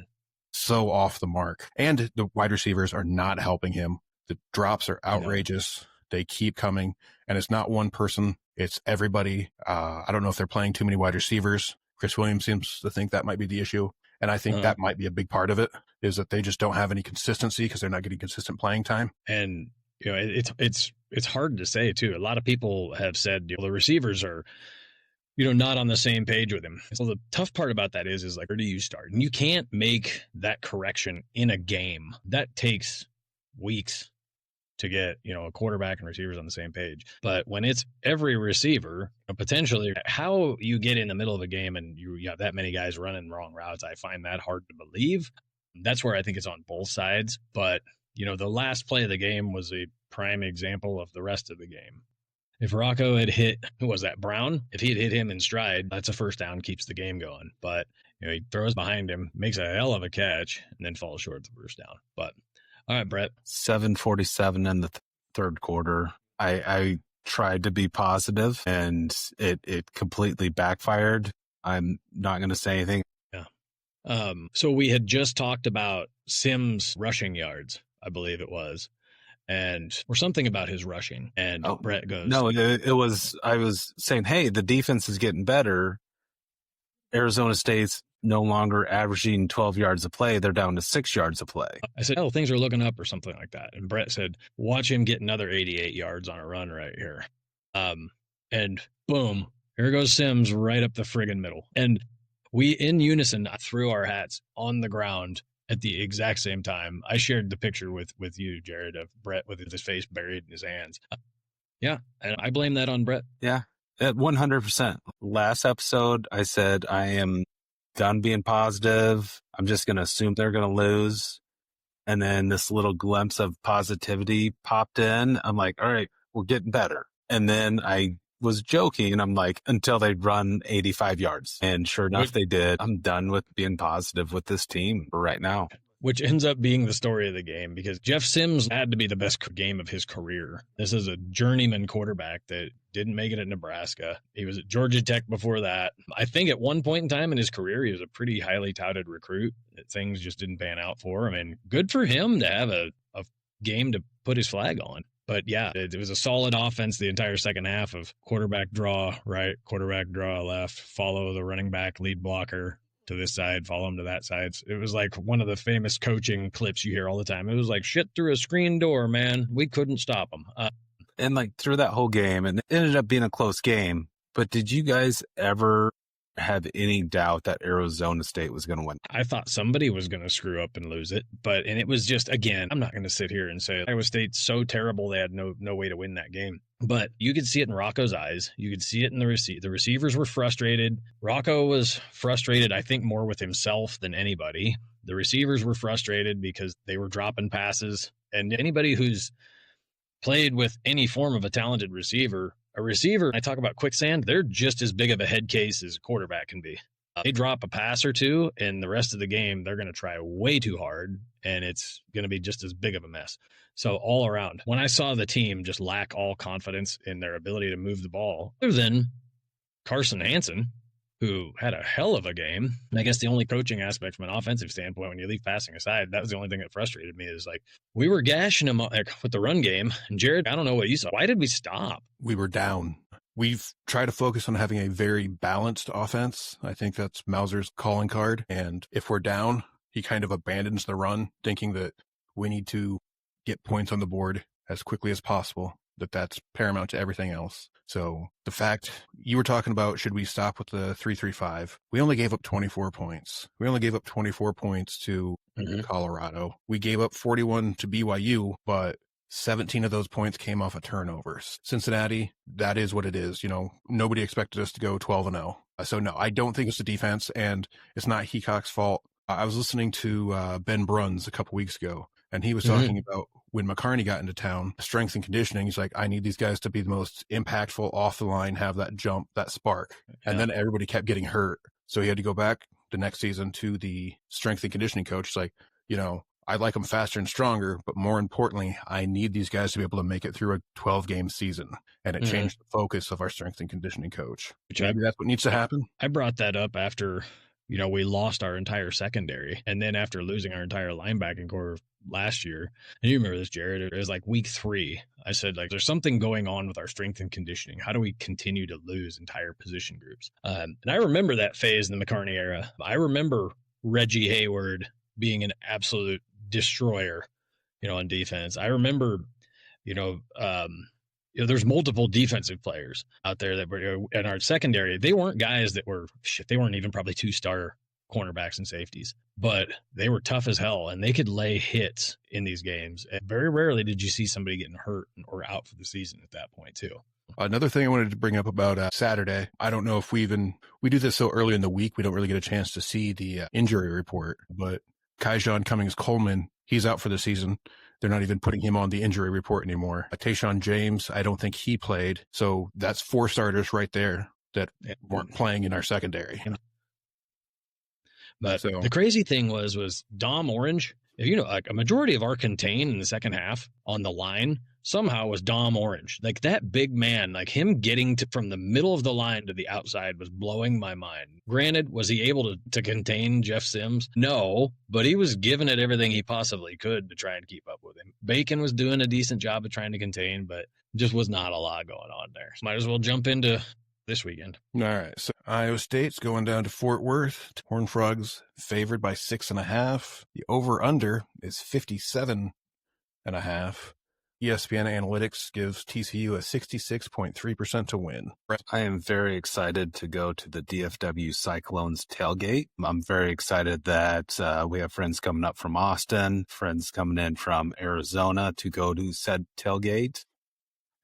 so off the mark, and the wide receivers are not helping him. The drops are outrageous. They keep coming, and it's not one person. It's everybody. I don't know if they're playing too many wide receivers. Chris Williams seems to think that might be the issue. And I think that might be a big part of it, is that they just don't have any consistency because they're not getting consistent playing time. And, it's hard to say too. A lot of people have said the receivers are, not on the same page with him. So the tough part about that is like, where do you start? And you can't make that correction in a game. That takes weeks to get, a quarterback and receivers on the same page. But when it's every receiver, potentially how you get in the middle of a game and you have that many guys running wrong routes, I find that hard to believe. That's where I think it's on both sides. But, the last play of the game was a prime example of the rest of the game. If Rocco had hit, who was that, Brown? If he had hit him in stride, that's a first down, keeps the game going. But he throws behind him, makes a hell of a catch, and then falls short of the first down. But all right, Brett. 7:47 in the third quarter. I tried to be positive, and it completely backfired. I'm not going to say anything. Yeah. So we had just talked about Sims' rushing yards, I believe it was. Or something about his rushing. And Brett goes, no, it was, I was saying, hey, the defense is getting better. Arizona State's no longer averaging 12 yards a play. They're down to 6 yards a play. I said, oh, things are looking up or something like that. And Brett said, watch him get another 88 yards on a run right here. And boom, here goes Sims right up the friggin' middle. And we, in unison, threw our hats on the ground at the exact same time. I shared the picture with you, Jared, of Brett with his face buried in his hands. Yeah, and I blame that on Brett. Yeah, at 100%. Last episode, I said I am done being positive. I'm just going to assume they're going to lose. And then this little glimpse of positivity popped in. I'm like, all right, we're getting better. And then I was joking, and I'm like, until they run 85 yards. And sure enough, they did. I'm done with being positive with this team for right now. Which ends up being the story of the game, because Jeff Sims had to be the best game of his career. This is a journeyman quarterback that didn't make it at Nebraska. He was at Georgia Tech before that. I think at one point in time in his career, he was a pretty highly touted recruit. Things just didn't pan out for him. And good for him to have a game to put his flag on. But yeah, it was a solid offense the entire second half of quarterback draw right, quarterback draw left, follow the running back lead blocker to this side, follow him to that side. It was like one of the famous coaching clips you hear all the time. It was like shit through a screen door, man. We couldn't stop them. And like through that whole game, and it ended up being a close game. But did you guys ever have any doubt that Arizona State was going to win? I thought somebody was going to screw up and lose it, and it was just, again, I'm not going to sit here and say Iowa State's so terrible they had no way to win that game. But you could see it in Rocco's eyes. You could see it in the receivers were frustrated. Rocco was frustrated, I think, more with himself than anybody. The receivers were frustrated because they were dropping passes. And anybody who's played with any form of a talented receiver, I talk about Quicksand, they're just as big of a head case as a quarterback can be. They drop a pass or two, and the rest of the game, they're going to try way too hard, and it's going to be just as big of a mess. So all around, when I saw the team just lack all confidence in their ability to move the ball, other than Carson Hansen, who had a hell of a game. And I guess the only coaching aspect from an offensive standpoint, when you leave passing aside, that was the only thing that frustrated me, is like, we were gashing him with the run game. And Jared, I don't know what you saw. Why did we stop? We were down. We've tried to focus on having a very balanced offense. I think that's Mauser's calling card. And if we're down, he kind of abandons the run, thinking that we need to get points on the board as quickly as possible, that's paramount to everything else. So the fact you were talking about, should we stop with the 3-3-5? We only gave up 24 points. We only gave up 24 points to Colorado. We gave up 41 to BYU, but 17 of those points came off of turnovers. Cincinnati, that is what it is. Nobody expected us to go 12-0. So no, I don't think it's the defense, and it's not Heacock's fault. I was listening to Ben Bruns a couple weeks ago, and he was talking about when McCarney got into town, strength and conditioning. He's like, I need these guys to be the most impactful off the line, have that jump, that spark. Yeah. And then everybody kept getting hurt. So he had to go back the next season to the strength and conditioning coach. It's like, I like them faster and stronger, but more importantly, I need these guys to be able to make it through a 12-game season. And it changed the focus of our strength and conditioning coach. Maybe that's what needs to happen. I brought that up after, we lost our entire secondary. And then after losing our entire linebacking core last year, and you remember this, Jared, it was like week 3. I said, like, there's something going on with our strength and conditioning. How do we continue to lose entire position groups? And I remember that phase in the McCarney era. I remember Reggie Hayward being an absolute destroyer, on defense. I remember, there's multiple defensive players out there that were in our secondary. They weren't guys that were they weren't even probably 2-star cornerbacks and safeties, but they were tough as hell, and they could lay hits in these games. And very rarely did you see somebody getting hurt or out for the season at that point too. Another thing I wanted to bring up about Saturday, I don't know if we do this so early in the week, we don't really get a chance to see the injury report, but Kaijon Cummings-Coleman, he's out for the season. They're not even putting him on the injury report anymore. Tayshaun James, I don't think he played. So that's 4 starters right there that weren't playing in our secondary. But the crazy thing was Dom Orange. Like a majority of our contain in the second half on the line somehow was Dom Orange. Like that big man, like him getting from the middle of the line to the outside was blowing my mind. Granted, was he able to contain Jeff Sims? No, but he was giving it everything he possibly could to try and keep up with him. Bacon was doing a decent job of trying to contain, but just was not a lot going on there. Might as well jump into this weekend. All right. So Iowa State's going down to Fort Worth. Horned Frogs favored by 6.5. The over-under is 57.5. ESPN Analytics gives TCU a 66.3% to win. I am very excited to go to the DFW Cyclones tailgate. I'm very excited that we have friends coming up from Austin, friends coming in from Arizona to go to said tailgate.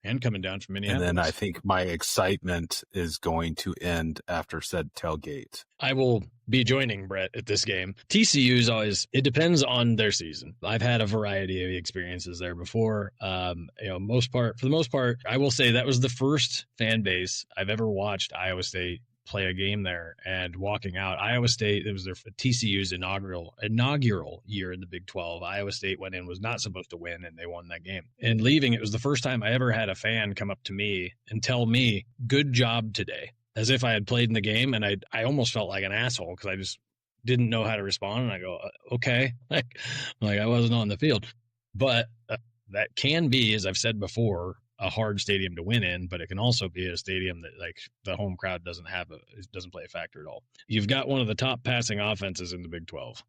And coming down from Minneapolis. And then I think my excitement is going to end after said tailgate. I will be joining Brett at this game. TCU's always, it depends on their season. I've had a variety of experiences there before. For the most part, I will say that was the first fan base I've ever watched Iowa State play a game there. And walking out, Iowa State, it was their TCU's inaugural year in the Big 12. Iowa State went in, was not supposed to win, and they won that game. And leaving, it was the first time I ever had a fan come up to me and tell me, "Good job today," as if I had played in the game. And I almost felt like an asshole because I just didn't know how to respond. And I go, okay, like I wasn't on the field. But that can be, as I've said before, a hard stadium to win in, but it can also be a stadium that like the home crowd doesn't play a factor at all. You've got one of the top passing offenses in the Big 12,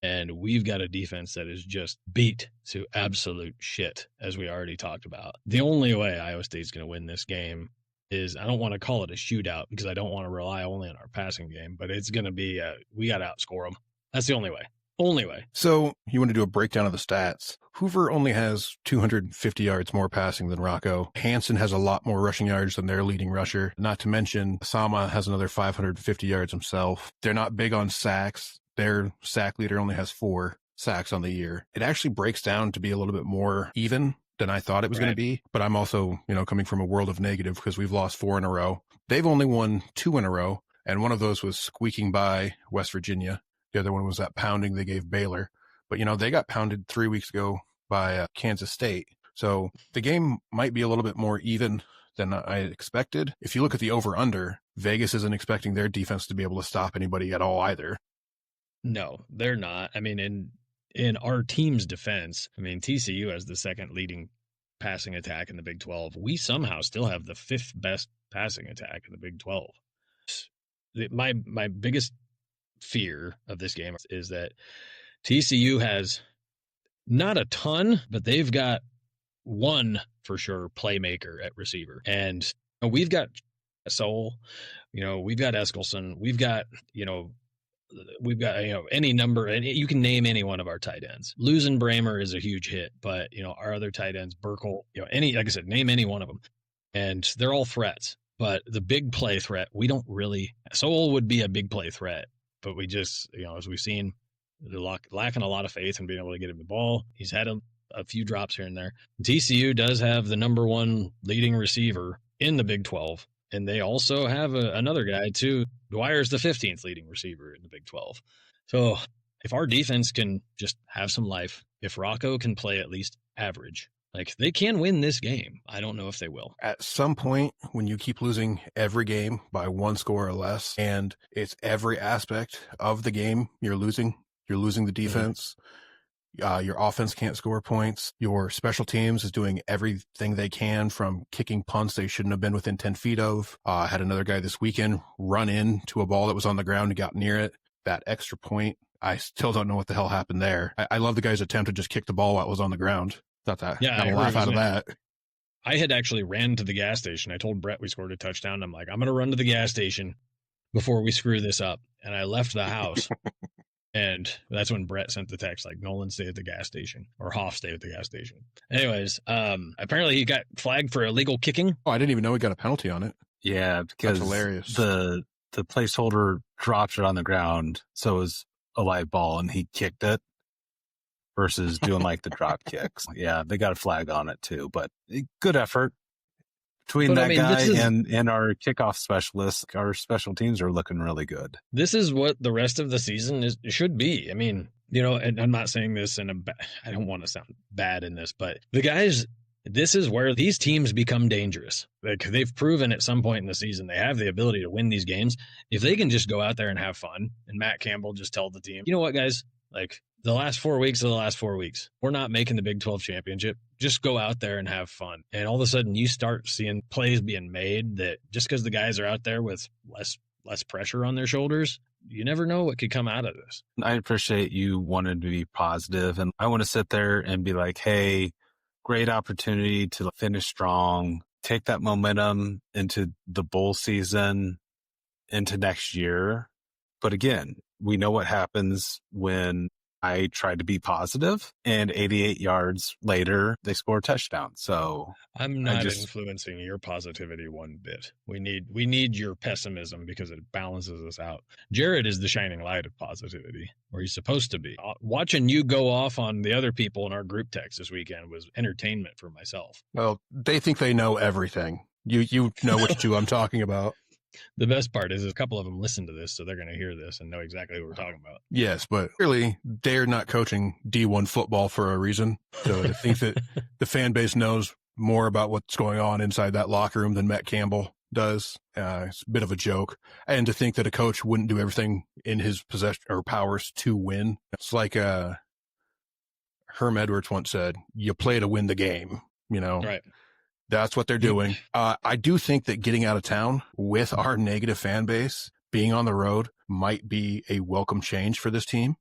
and we've got a defense that is just beat to absolute shit, as we already talked about. The only way Iowa State's going to win this game is, I don't want to call it a shootout because I don't want to rely only on our passing game, but it's going to be, we got to outscore them. That's the only way. Only way. So you want to do a breakdown of the stats. Hoover only has 250 yards more passing than Rocco. Hansen has a lot more rushing yards than their leading rusher. Not to mention, Sama has another 550 yards himself. They're not big on sacks. Their sack leader only has 4 sacks on the year. It actually breaks down to be a little bit more even than I thought it was going to be. But I'm also, coming from a world of negative because we've lost 4 in a row. They've only won 2 in a row, and one of those was squeaking by West Virginia. The other one was that pounding they gave Baylor. But, they got pounded 3 weeks ago by Kansas State. So the game might be a little bit more even than I expected. If you look at the over-under, Vegas isn't expecting their defense to be able to stop anybody at all either. No, they're not. I mean, in our team's defense, TCU has the second leading passing attack in the Big 12. We somehow still have the 5th best passing attack in the Big 12. My biggest fear of this game is that TCU has not a ton, but they've got one for sure playmaker at receiver. And we've got Soul, we've got Eskelson, we've got any number, and you can name any one of our tight ends. Losing Bramer is a huge hit, but our other tight ends, Burkle, like I said, name any one of them, and they're all threats. But the big play threat, we don't really. Soul would be a big play threat, but we just, as we've seen, they're lacking a lot of faith in being able to get him the ball. He's had a few drops here and there. TCU does have the number 1 leading receiver in the Big 12, and they also have another guy too. Dwyer's the 15th leading receiver in the Big 12. So if our defense can just have some life, if Rocco can play at least average, like they can win this game. I don't know if they will. At some point, when you keep losing every game by 1 score or less, and it's every aspect of the game you're losing the defense. Your offense can't score points. Your special teams is doing everything they can, from kicking punts they shouldn't have been within 10 feet of. Had another guy this weekend run into a ball that was on the ground and got near it. That extra point, I still don't know what the hell happened there. I love the guy's attempt to just kick the ball while it was on the ground. Thought that. Yeah, got a laugh out of that. I had actually ran to the gas station. I told Brett we scored a touchdown. I'm like, I'm going to run to the gas station before we screw this up. And I left the house. And that's when Brett sent the text, like, Nolan, stay at the gas station, or Hoff, stay at the gas station. Anyways, apparently he got flagged for illegal kicking. Oh, I didn't even know he got a penalty on it. Yeah, because that's hilarious. The placeholder dropped it on the ground, so it was a live ball, and he kicked it versus doing like the drop kicks. Yeah, they got a flag on it too, but good effort between guy and our kickoff specialists. Our special teams are looking really good. This is what the rest of the season should be. I mean, and I'm not saying this I don't want to sound bad in this, but the guys, this is where these teams become dangerous. Like, they've proven at some point in the season they have the ability to win these games. If they can just go out there and have fun, and Matt Campbell just tell the team, you know what, guys, like, the last 4 weeks are the last 4 weeks. We're not making the Big 12 championship. Just go out there and have fun. And all of a sudden you start seeing plays being made that just because the guys are out there with less pressure on their shoulders, you never know what could come out of this. I appreciate you wanting to be positive, and I want to sit there and be like, hey, great opportunity to finish strong, take that momentum into the bowl season, into next year. But again, we know what happens when I tried to be positive, and 88 yards later, they score a touchdown. So I'm not influencing your positivity one bit. We need your pessimism because it balances us out. Jared is the shining light of positivity, or he's supposed to be. Watching you go off on the other people in our group text this weekend was entertainment for myself. Well, they think they know everything. You know which two I'm talking about. The best part is a couple of them listen to this, so they're going to hear this and know exactly what we're talking about. Yes, but clearly they're not coaching D1 football for a reason. So to think that the fan base knows more about what's going on inside that locker room than Matt Campbell does, it's a bit of a joke. And to think that a coach wouldn't do everything in his possession or powers to win. It's like Herm Edwards once said, you play to win the game, Right. That's what they're doing. I do think that getting out of town with our negative fan base, being on the road, might be a welcome change for this team.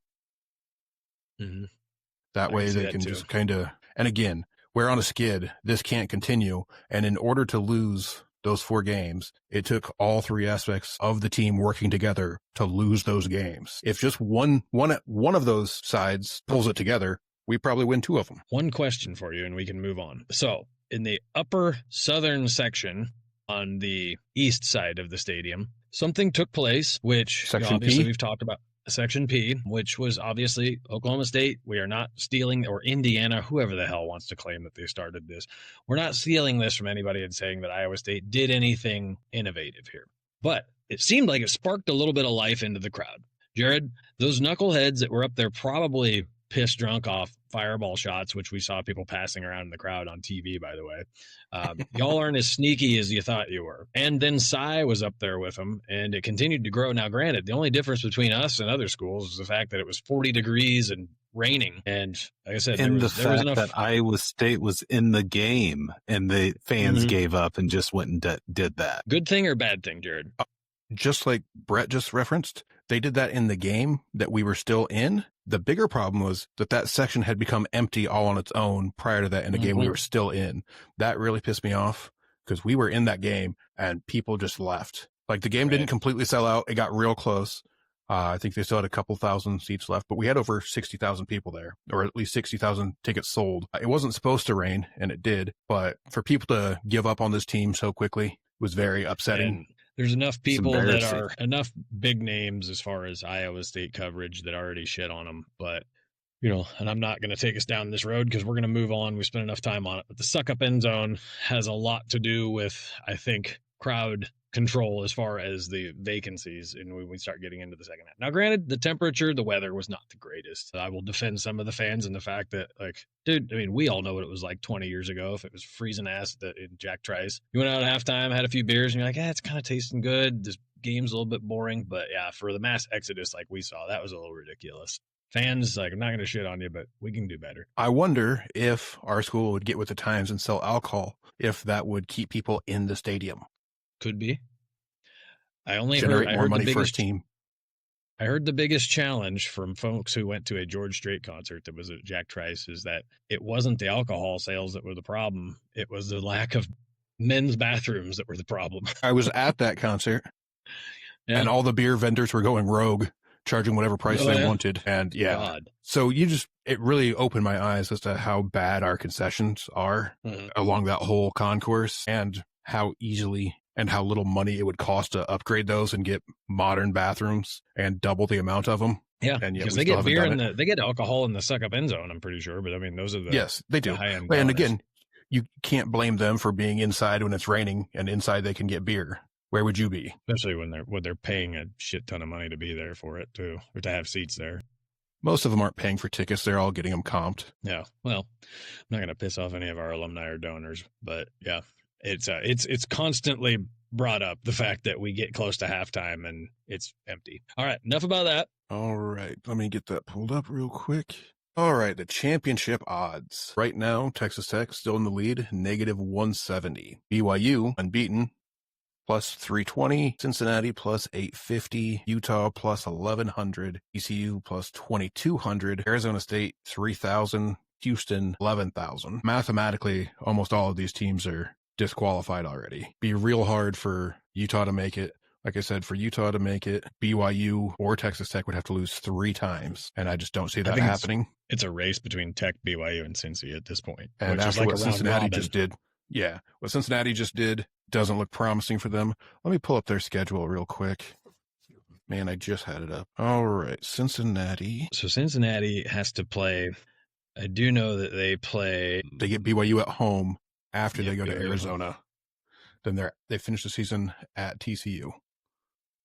Mm-hmm. That way they can just kind of, and again, we're on a skid. This can't continue. And in order to lose those 4 games, it took all 3 aspects of the team working together to lose those games. If just one of those sides pulls it together, we probably win 2 of them. One question for you, and we can move on. So, in the upper southern section on the east side of the stadium, something took place, which obviously we've talked about. Section P, which was obviously Oklahoma State. We are not stealing, or Indiana, whoever the hell wants to claim that they started this. We're not stealing this from anybody and saying that Iowa State did anything innovative here. But it seemed like it sparked a little bit of life into the crowd. Jared, those knuckleheads that were up there probably pissed drunk off fireball shots, which we saw people passing around in the crowd on TV, by the way. Y'all aren't as sneaky as you thought you were. And then Cy was up there with them, and it continued to grow. Now, granted, the only difference between us and other schools is the fact that it was 40 degrees and raining. And like I said, there was enough that Iowa State was in the game, and the fans gave up and just went and did that. Good thing or bad thing, Jared? Just like Brett just referenced, they did that in the game that we were still in. The bigger problem was that section had become empty all on its own prior to that in the game we were still in. That really pissed me off because we were in that game and people just left. Like, the game didn't completely sell out. It got real close. I think they still had a couple thousand seats left, but we had over 60,000 people there, or at least 60,000 tickets sold. It wasn't supposed to rain, and it did. But for people to give up on this team so quickly was very upsetting. And there's enough people that are enough big names as far as Iowa State coverage that already shit on them. But, and I'm not going to take us down this road because we're going to move on. We spent enough time on it. But the suck up end zone has a lot to do with, I think, crowd control as far as the vacancies and when we start getting into the second half. Now, granted, the temperature, the weather was not the greatest. I will defend some of the fans and the fact that, dude, I mean, we all know what it was like 20 years ago if it was freezing ass in Jack Trice. You went out at halftime, had a few beers, and you're like, it's kind of tasting good. This game's a little bit boring. But yeah, for the mass exodus like we saw, that was a little ridiculous. Fans, I'm not going to shit on you, but we can do better. I wonder if our school would get with the times and sell alcohol, if that would keep people in the stadium. Could be. I generate more money for a team. I heard the biggest challenge from folks who went to a George Strait concert that was at Jack Trice is that it wasn't the alcohol sales that were the problem. It was the lack of men's bathrooms that were the problem. I was at that concert and all the beer vendors were going rogue, charging whatever price they wanted. And so it really opened my eyes as to how bad our concessions are along that whole concourse, and how easily and how little money it would cost to upgrade those and get modern bathrooms and double the amount of them. Yeah, and yet because we they still get haven't beer done in it. they get alcohol in the suck up end zone. I'm pretty sure, but I mean those are the yes, they do. high end. And again, you can't blame them for being inside when it's raining, and inside they can get beer. Where would you be? Especially when they're paying a shit ton of money to be there for it too, or to have seats there. Most of them aren't paying for tickets; they're all getting them comped. Yeah. Well, I'm not going to piss off any of our alumni or donors, but yeah, it's constantly brought up the fact that we get close to halftime and it's empty. All right, enough about that. All right, let me get that pulled up real quick. All right, the championship odds. Right now, Texas Tech still in the lead, -170. BYU unbeaten, +320. Cincinnati +850. Utah +1100. ECU +2200. Arizona State 3000. Houston 11,000. Mathematically, almost all of these teams are disqualified already. Be real hard for Utah to make it. Like I said, for Utah to make it, BYU or Texas Tech would have to lose 3 times, and I just don't see that happening. It's a race between Tech, BYU, and Cincy at this point. And after what Cincinnati just did, what Cincinnati just did doesn't look promising for them. Let me pull up their schedule real quick. Man, I just had it up. All right, Cincinnati. So Cincinnati has to play. I do know that they get BYU at home after they go to Arizona. Then they finish the season at TCU.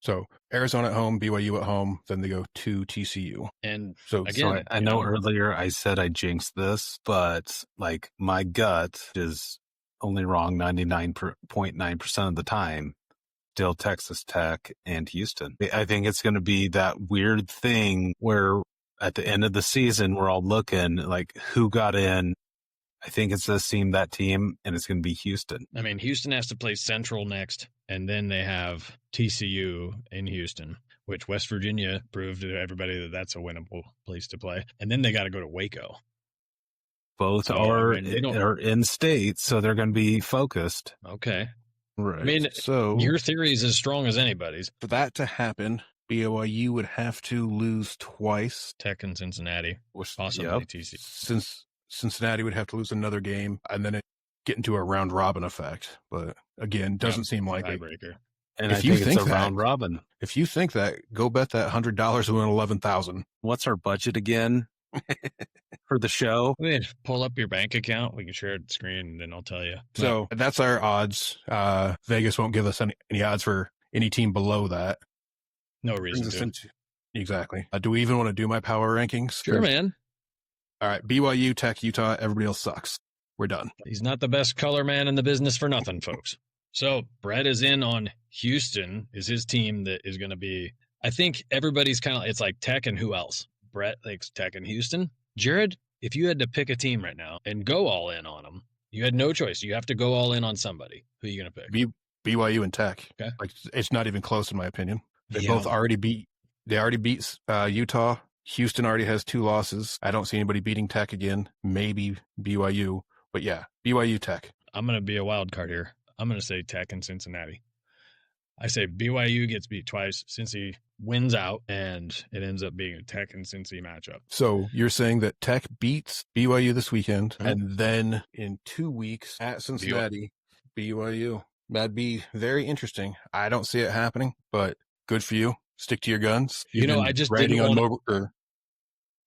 So Arizona at home, BYU at home, then they go to TCU. And so again, I know earlier I said I jinxed this, but like my gut is only wrong 99.9% of the time. Still Texas Tech and Houston. I think it's going to be that weird thing where at the end of the season, we're all looking like who got in. I think it's this team, that team, and it's going to be Houston. I mean, Houston has to play Central next, and then they have TCU in Houston, which West Virginia proved to everybody that that's a winnable place to play. And then they got to go to Waco. Both are in state, so they're going to be focused. Okay. Right. I mean, so your theory is as strong as anybody's. For that to happen, BYU would have to lose twice. Tech and Cincinnati, possibly TCU. Since Cincinnati would have to lose another game, and then it get into a round robin effect. But again, doesn't seem likely. Tiebreaker. And if you think it's a round robin, if you think that, go bet that $100 and win 11,000. What's our budget again for the show? I mean, pull up your bank account. We can share the screen, and then I'll tell you. So that's our odds. Vegas won't give us any odds for any team below that. No reason to. Exactly. Do we even want to do my power rankings? Sure, man. All right. BYU, Tech, Utah. Everybody else sucks. We're done. He's not the best color man in the business for nothing, folks. So Brett is in on Houston is his team that is going to be, I think everybody's kind of, it's like Tech and who else? Brett thinks Tech and Houston. Jared, if you had to pick a team right now and go all in on them, you had no choice. You have to go all in on somebody. Who are you going to pick? BYU and Tech. Okay. Like, it's not even close in my opinion. They both already beat Utah. Houston already has 2 losses. I don't see anybody beating Tech again. Maybe BYU. But yeah, BYU, Tech. I'm going to be a wild card here. I'm going to say Tech and Cincinnati. I say BYU gets beat twice. Cincy wins out, and it ends up being a Tech and Cincy matchup. So you're saying that Tech beats BYU this weekend, and then in 2 weeks at Cincinnati, BYU. That'd be very interesting. I don't see it happening, but good for you. Stick to your guns. I just didn't want to.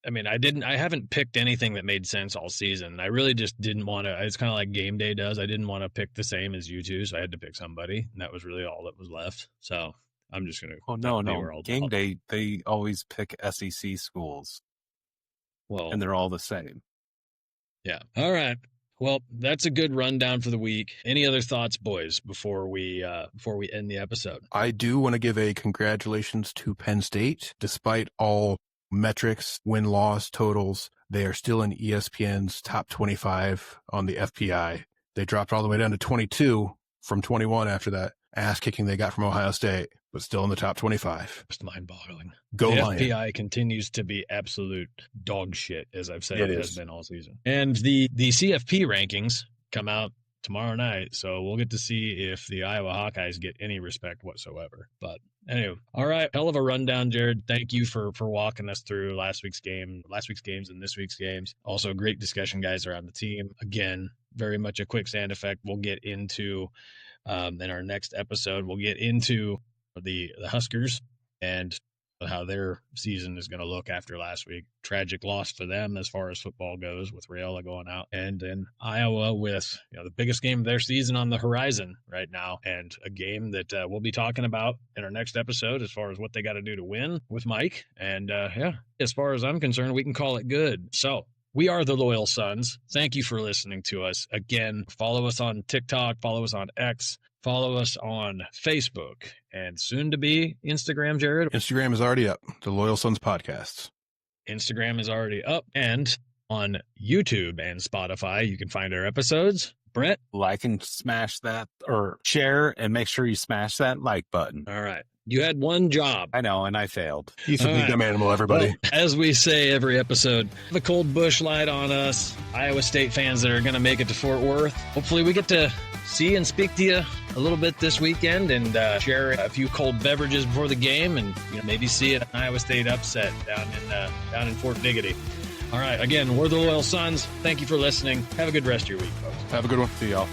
I haven't picked anything that made sense all season. I really just didn't want to. It's kind of like Gameday does. I didn't want to pick the same as you two, so I had to pick somebody, and that was really all that was left. So I'm just going to. Oh, no. Gameday, they always pick SEC schools. Well, and they're all the same. Yeah. All right. Well, that's a good rundown for the week. Any other thoughts, boys, before we end the episode? I do want to give a congratulations to Penn State. Despite all metrics, win-loss totals, they are still in ESPN's top 25 on the FPI. They dropped all the way down to 22 from 21 after that ass-kicking they got from Ohio State, but still in the top 25. It's mind-boggling. Go the Lions. FPI continues to be absolute dog shit, as I've said it has been all season. And the CFP rankings come out tomorrow night, so we'll get to see if the Iowa Hawkeyes get any respect whatsoever. But anyway, all right, hell of a rundown, Jared. Thank you for walking us through last week's games and this week's games. Also, great discussion, guys, around the team. Again, very much a quicksand effect. We'll get into in our next episode. We'll get into the Huskers and how their season is going to look after last week. Tragic loss for them as far as football goes, with Rayola going out. And in Iowa with the biggest game of their season on the horizon right now, and a game that we'll be talking about in our next episode as far as what they got to do to win with Mike. And as far as I'm concerned, we can call it good. So we are the Loyal Sons. Thank you for listening to us. Again, follow us on TikTok, follow us on X, follow us on Facebook, and soon to be Instagram, Jared. Instagram is already up. The Loyal Sons Podcasts. Instagram is already up. And on YouTube and Spotify, you can find our episodes. Brett? Like and smash that, or share, and make sure you smash that like button. All right. You had one job. I know, and I failed. He's a big dumb animal, everybody. Well, as we say every episode, the cold bush light on us, Iowa State fans that are going to make it to Fort Worth. Hopefully we get to see and speak to you a little bit this weekend and share a few cold beverages before the game, and maybe see an Iowa State upset down in Fort Diggity. All right, again, we're the Loyal Sons. Thank you for listening. Have a good rest of your week, folks. Have a good one. See y'all.